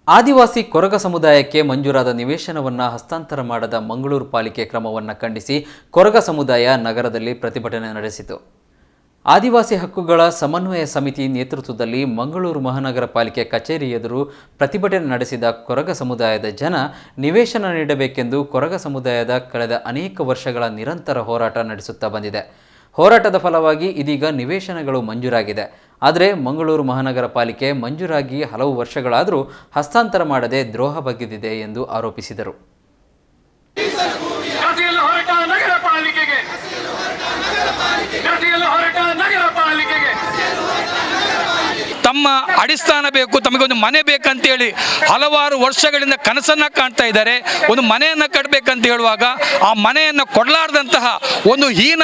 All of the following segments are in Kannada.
ಆದಿವಾಸಿ ಕೊರಗ ಸಮುದಾಯಕ್ಕೆ ಮಂಜೂರಾದ ನಿವೇಶನವನ್ನು ಹಸ್ತಾಂತರ ಮಾಡದ ಮಂಗಳೂರು ಪಾಲಿಕೆ ಕ್ರಮವನ್ನು ಖಂಡಿಸಿ ಕೊರಗ ಸಮುದಾಯ ನಗರದಲ್ಲಿ ಪ್ರತಿಭಟನೆ ನಡೆಸಿತು. ಆದಿವಾಸಿ ಹಕ್ಕುಗಳ ಸಮನ್ವಯ ಸಮಿತಿ ನೇತೃತ್ವದಲ್ಲಿ ಮಂಗಳೂರು ಮಹಾನಗರ ಪಾಲಿಕೆ ಕಚೇರಿ ಎದುರು ಪ್ರತಿಭಟನೆ ನಡೆಸಿದ ಕೊರಗ ಸಮುದಾಯದ ಜನ ನಿವೇಶನ ನೀಡಬೇಕೆಂದು ಕೊರಗ ಸಮುದಾಯದ ಕಳೆದ ಅನೇಕ ವರ್ಷಗಳ ನಿರಂತರ ಹೋರಾಟ ನಡೆಸುತ್ತಾ ಬಂದಿದೆ. ಹೋರಾಟದ ಫಲವಾಗಿ ಇದೀಗ ನಿವೇಶನಗಳು ಮಂಜೂರಾಗಿದೆ. ಆದರೆ ಮಂಗಳೂರು ಮಹಾನಗರ ಪಾಲಿಕೆ ಮಂಜೂರಾಗಿ ಹಲವು ವರ್ಷಗಳಾದರೂ ಹಸ್ತಾಂತರ ಮಾಡದೆ ದ್ರೋಹ ಬಗೆದಿದೆ ಎಂದು ಆರೋಪಿಸಿದರು. ತಮ್ಮ ಅಡಿಸ್ಥಾನ ಬೇಕು, ತಮಗೊಂದು ಮನೆ ಬೇಕಂತೇಳಿ ಹಲವಾರು ವರ್ಷಗಳಿಂದ ಕನಸನ್ನು ಕಾಣ್ತಾ ಇದ್ದಾರೆ. ಒಂದು ಮನೆಯನ್ನು ಕಟ್ಟಬೇಕಂತ ಹೇಳುವಾಗ ಆ ಮನೆಯನ್ನು ಕೊಡಲಾರ್ದಂತಹ ಒಂದು ಹೀನ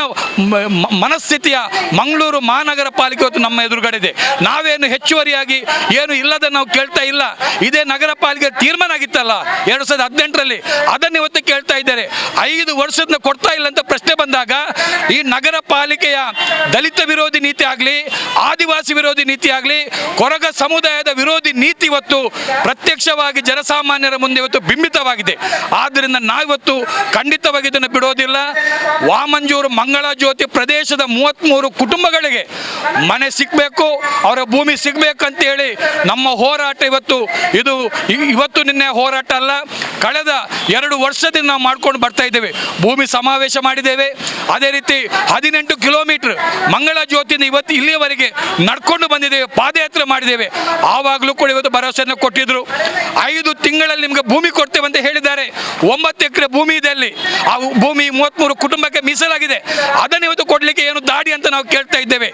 ಮನಸ್ಥಿತಿಯ ಮಂಗಳೂರು ಮಹಾನಗರ ಪಾಲಿಕೆ ಇವತ್ತು ನಮ್ಮ ಎದುರುಗಡೆ ಇದೆ. ನಾವೇನು ಹೆಚ್ಚುವರಿಯಾಗಿ ಏನು ಇಲ್ಲದ ನಾವು ಕೇಳ್ತಾ ಇಲ್ಲ. ಇದೇ ನಗರ ಪಾಲಿಕೆ ತೀರ್ಮಾನ ಆಗಿತ್ತಲ್ಲ 2018ರಲ್ಲಿ, ಅದನ್ನು ಇವತ್ತು ಕೇಳ್ತಾ ಇದ್ದಾರೆ. 5 ವರ್ಷದಿಂದ ಕೊಡ್ತಾ ಇಲ್ಲ ಅಂತ ಪ್ರಶ್ನೆ ಬಂದಾಗ ಈ ನಗರ ಪಾಲಿಕೆಯ ದಲಿತ ವಿರೋಧಿ ನೀತಿ ಆಗಲಿ, ಆದಿವಾಸಿ ವಿರೋಧಿ ನೀತಿ ಆಗಲಿ, ಕೊರಗ ಸಮುದಾಯದ ವಿರೋಧಿ ನೀತಿ ಇವತ್ತು ಪ್ರತ್ಯಕ್ಷವಾಗಿ ಜನಸಾಮಾನ್ಯರ ಮುಂದೆ ಇವತ್ತು ಬಿಂಬಿತವಾಗಿದೆ. ಆದ್ದರಿಂದ ನಾವಿವತ್ತು ಖಂಡಿತವಾಗಿ ಇದನ್ನು ಬಿಡೋದಿಲ್ಲ. ವಾಮಂಜೂರು ಮಂಗಳ ಜ್ಯೋತಿ ಪ್ರದೇಶದ 33 ಕುಟುಂಬಗಳಿಗೆ ಮನೆ ಸಿಗಬೇಕು, ಅವರ ಭೂಮಿ ಸಿಗಬೇಕಂತೇಳಿ ನಮ್ಮ ಹೋರಾಟ ಇವತ್ತು ನಿನ್ನೆ ಹೋರಾಟ ಅಲ್ಲ, ಕಳೆದ 2 ವರ್ಷದಿಂದ ನಾವು ಮಾಡ್ಕೊಂಡು ಬರ್ತಾ ಇದ್ದೇವೆ. ಭೂಮಿ ಸಮಾವೇಶ ಮಾಡಿದ್ದೇವೆ. ಅದೇ ರೀತಿ 18 ಕಿಲೋಮೀಟರ್ ಮಂಗಳ ಜ್ಯೋತಿಯಿಂದ ಇವತ್ತು ಇಲ್ಲಿಯವರೆಗೆ ನಡ್ಕೊಂಡು ಬಂದಿದ್ದೇವೆ, ಪಾದಯಾತ್ರೆ ಮಾಡಿದ್ದೇವೆ. ಆವಾಗಲೂ ಕೂಡ ಇವತ್ತು ಭರವಸೆಯನ್ನು ಕೊಟ್ಟಿದ್ರು. 5 ತಿಂಗಳಲ್ಲಿ ನಿಮಗೆ ಭೂಮಿ ಕೊಡ್ತೇವೆ ಅಂತ ಹೇಳಿದ್ದಾರೆ. 9 ಎಕರೆ ಭೂಮಿ ಇದೆ ಅಲ್ಲಿ. ಆ ಭೂಮಿ 33 ಕುಟುಂಬಕ್ಕೆ ಮೀಸಲಾಗಿದೆ. ಅದನ್ನು ಇವತ್ತು ಕೊಡಲಿಕ್ಕೆ ಏನು ದಾಡಿ ಅಂತ ನಾವು ಕೇಳ್ತಾ ಇದ್ದೇವೆ.